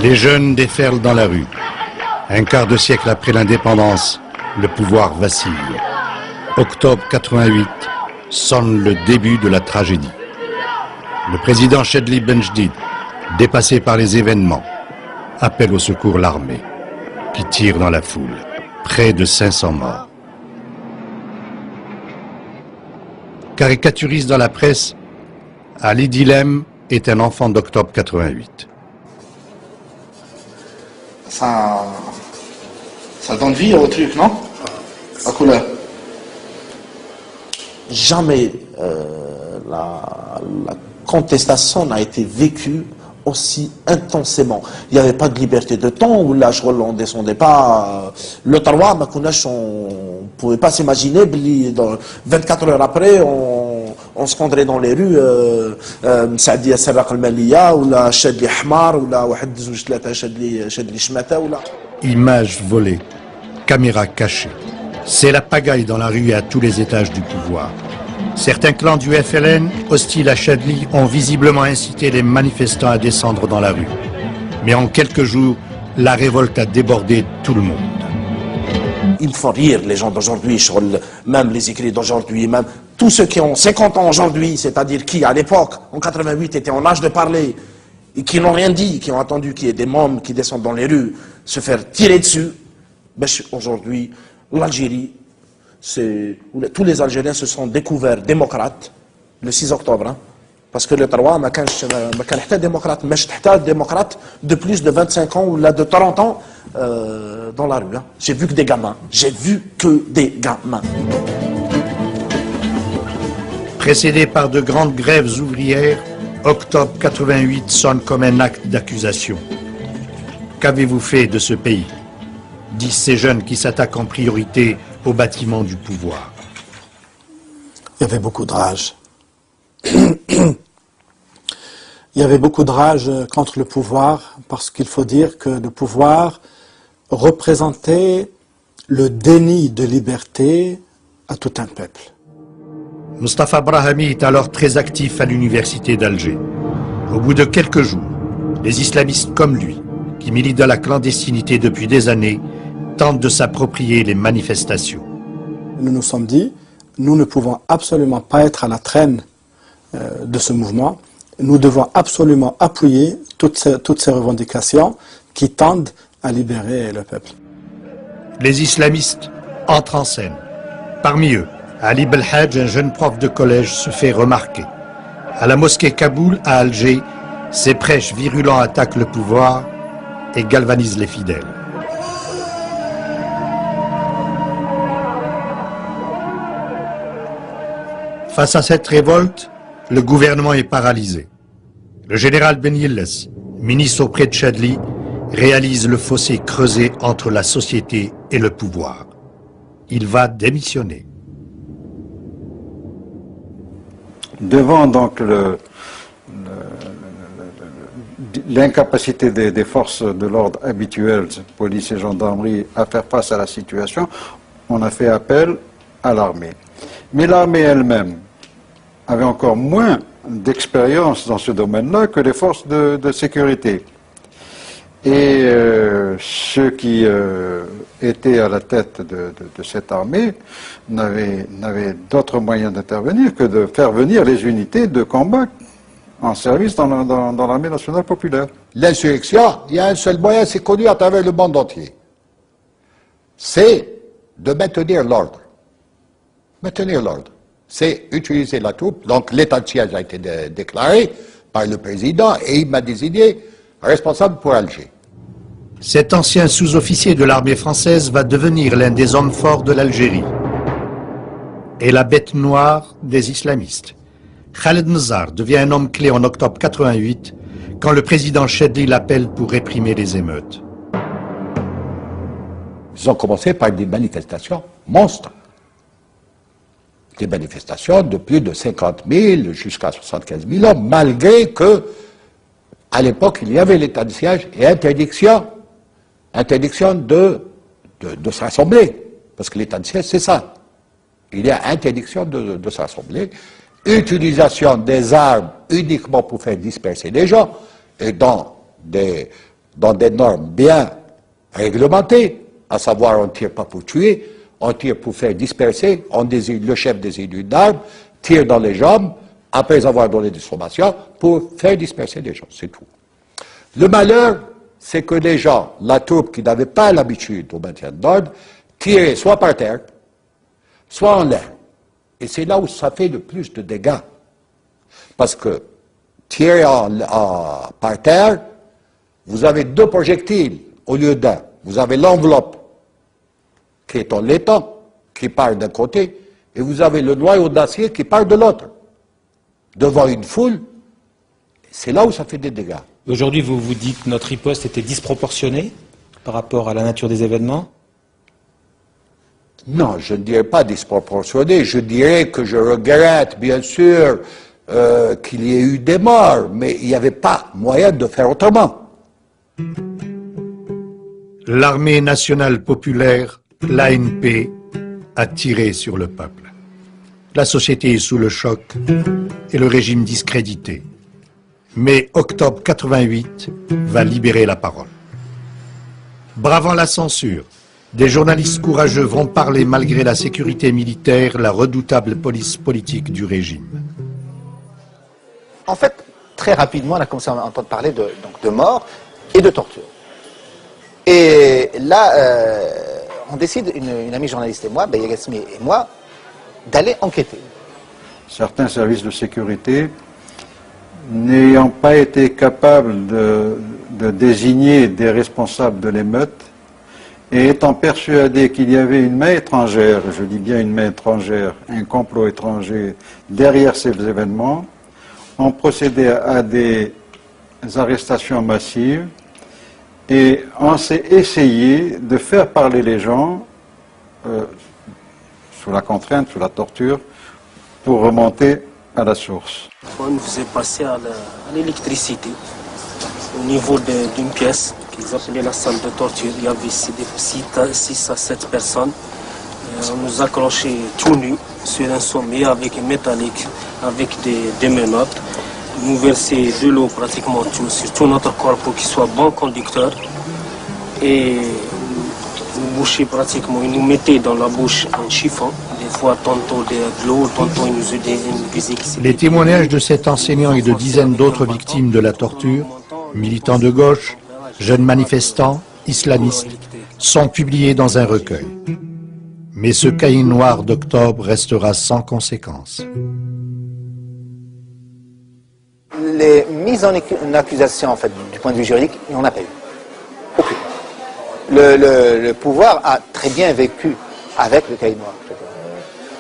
Les jeunes déferlent dans la rue. Un quart de siècle après l'indépendance, le pouvoir vacille. Octobre 88 sonne le début de la tragédie. Le président Chedli Benjdid, dépassé par les événements, appelle au secours l'armée, qui tire dans la foule. Près de 500 morts. Caricaturiste dans la presse, Ali Dilem est un enfant d'octobre 88. Ça donne vie au truc, non? La couleur. Jamais la contestation n'a été vécue aussi intensément. Il n'y avait pas de liberté de temps, où là, on ne descendait pas. Le Taroua, on ne pouvait pas s'imaginer, 24 heures après, on se rendrait dans les rues, Saadi Sarraq al-Maliya, ou la Chadli Hmar, ou la Wahed Zouj Tlata Chadli Shmata, ou la... Images volées, caméras cachées. C'est la pagaille dans la rue et à tous les étages du pouvoir. Certains clans du FLN, hostiles à Chadli, ont visiblement incité les manifestants à descendre dans la rue. Mais en quelques jours, la révolte a débordé tout le monde. Ils font rire les gens d'aujourd'hui, même les écrits d'aujourd'hui, même tous ceux qui ont 50 ans aujourd'hui, c'est-à-dire qui, à l'époque, en 88, étaient en âge de parler, et qui n'ont rien dit, qui ont attendu qu'il y ait des mômes qui descendent dans les rues, se faire tirer dessus. Ben, aujourd'hui, l'Algérie, tous les Algériens se sont découverts démocrates le 6 octobre. Hein, parce que le Taroua, ma démocrate de plus de 25 ans ou là de 30 ans dans la rue. Hein. J'ai vu que des gamins. J'ai vu que des gamins. Précédé par de grandes grèves ouvrières, octobre 88 sonne comme un acte d'accusation. Qu'avez-vous fait de ce pays? Disent ces jeunes qui s'attaquent en priorité aux bâtiments du pouvoir. Il y avait beaucoup de rage. Il y avait beaucoup de rage contre le pouvoir, parce qu'il faut dire que le pouvoir représentait le déni de liberté à tout un peuple. Mustafa Brahami est alors très actif à l'université d'Alger. Au bout de quelques jours, les islamistes comme lui, qui militent dans la clandestinité depuis des années, tentent de s'approprier les manifestations. Nous nous sommes dit, nous ne pouvons absolument pas être à la traîne de ce mouvement. Nous devons absolument appuyer toutes ces revendications qui tendent à libérer le peuple. Les islamistes entrent en scène. Parmi eux, Ali Belhadj, un jeune prof de collège, se fait remarquer. À la mosquée Kaboul, à Alger, ses prêches virulents attaquent le pouvoir et galvanisent les fidèles. Face à cette révolte, le gouvernement est paralysé. Le général Ben Yilles, ministre auprès de Chadli, réalise le fossé creusé entre la société et le pouvoir. Il va démissionner. Devant donc l'incapacité des forces de l'ordre habituelles, police et gendarmerie, à faire face à la situation, on a fait appel à l'armée. Mais l'armée elle-même avait encore moins d'expérience dans ce domaine-là que les forces de sécurité. Et ceux qui étaient à la tête de cette armée n'avaient d'autre moyen d'intervenir que de faire venir les unités de combat en service dans l'armée nationale populaire. L'insurrection, il y a un seul moyen, c'est connu à travers le monde entier. C'est de maintenir l'ordre. Maintenir l'ordre. C'est utiliser la troupe. Donc l'état de siège a été déclaré par le président et il m'a désigné responsable pour Alger. Cet ancien sous-officier de l'armée française va devenir l'un des hommes forts de l'Algérie et la bête noire des islamistes. Khaled Nzar devient un homme clé en octobre 88 quand le président Chedli l'appelle pour réprimer les émeutes. Ils ont commencé par des manifestations monstres. Des manifestations de plus de 50 000 jusqu'à 75 000 hommes, malgré que, à l'époque, il y avait l'état de siège et interdiction de se rassembler. Parce que l'état de siège, c'est ça. Il y a interdiction de se rassembler, utilisation des armes uniquement pour faire disperser les gens, et dans des dans des normes bien réglementées, à savoir on ne tire pas pour tuer, on tire pour faire disperser, on désigne, le chef désigne une arme, tire dans les jambes, après avoir donné des formations, pour faire disperser les gens, c'est tout. Le malheur, c'est que les gens, la troupe qui n'avait pas l'habitude au maintien de l'ordre, tiraient soit par terre, soit en l'air. Et c'est là où ça fait le plus de dégâts. Parce que tirer par terre, vous avez 2 projectiles au lieu d'un. Vous avez l'enveloppe qui est en laiton, qui part d'un côté, et vous avez le noyau d'acier qui part de l'autre. Devant une foule, c'est là où ça fait des dégâts. Aujourd'hui, vous vous dites que notre riposte était disproportionnée par rapport à la nature des événements? Non, je ne dirais pas disproportionné, je dirais que je regrette, bien sûr, qu'il y ait eu des morts, mais il n'y avait pas moyen de faire autrement. L'armée nationale populaire, l'ANP, a tiré sur le peuple. La société est sous le choc et le régime discrédité. Mais octobre 88 va libérer la parole. Bravant la censure, des journalistes courageux vont parler malgré la sécurité militaire, la redoutable police politique du régime. En fait, très rapidement, on a commencé à entendre parler de mort et de torture. Et là, on décide, une amie journaliste et moi, Beya Gassmi et moi, d'aller enquêter. Certains services de sécurité, n'ayant pas été capables de désigner des responsables de l'émeute, et étant persuadés qu'il y avait une main étrangère, je dis bien une main étrangère, un complot étranger derrière ces événements, ont procédé à des arrestations massives et on s'est essayé de faire parler les gens sous la contrainte, sous la torture, pour remonter à la source. On nous faisait passer à l'électricité au niveau d'une pièce qu'ils appelaient la salle de torture. Il y avait 6 à 7 personnes. On nous accrochait tout nus sur un sommet avec un métallique, avec des menottes. Nous versaient de l'eau pratiquement sur tout notre corps pour qu'il soit bon conducteur. Et nous bouchaient pratiquement, ils nous mettaient dans la bouche un chiffon. Des fois, tantôt de l'eau, tantôt ils nous aidaient une musique. Les témoignages de cet enseignant et de dizaines d'autres victimes de la torture, militants de gauche, jeunes manifestants, islamistes, sont publiés dans un recueil. Mais ce cahier noir d'octobre restera sans conséquence. Les mises en accusation, en fait, du point de vue juridique, il n'y en a pas eu. Aucune. Le pouvoir a très bien vécu avec le cahier noir.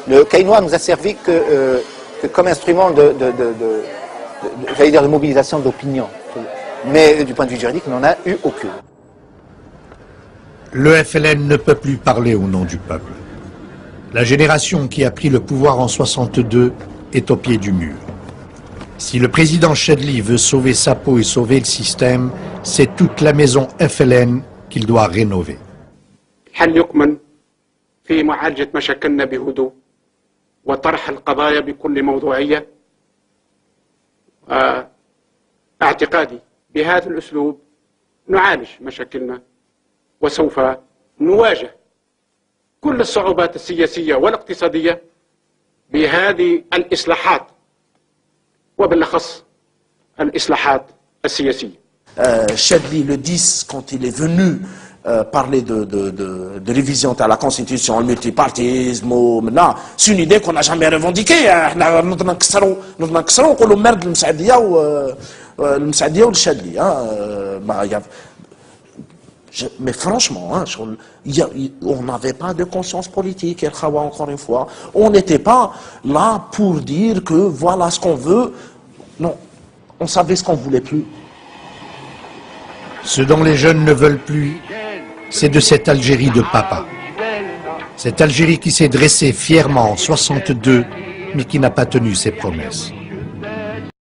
Le cahier noir nous a servi que comme instrument j'allais dire de mobilisation d'opinion. Mais du point de vue juridique, il n'en a eu aucune. Le FLN ne peut plus parler au nom du peuple. La génération qui a pris le pouvoir en 62 est au pied du mur. Si le président Chedli veut sauver sa peau et sauver le système, c'est toute la maison FLN qu'il doit rénover. في معالجة مشاكلنا بهدوء وطرح القضايا بكل موضوعية. اعتقادي بهذا الأسلوب نعالج مشاكلنا وسوف نواجه كل الصعوبات السياسية والاقتصادية بهذه الإصلاحات وبالأخص الإصلاحات السياسية. Chedli, le 10, quand il est venu parler de révision de la Constitution, le multipartisme, c'est une idée qu'on n'a jamais revendiquée. Mais franchement, on n'avait pas de conscience politique, encore une fois. On n'était pas là pour dire que voilà ce qu'on veut. Non, on savait ce qu'on ne voulait plus. Ce dont les jeunes ne veulent plus, c'est de cette Algérie de papa. Cette Algérie qui s'est dressée fièrement en 62, mais qui n'a pas tenu ses promesses.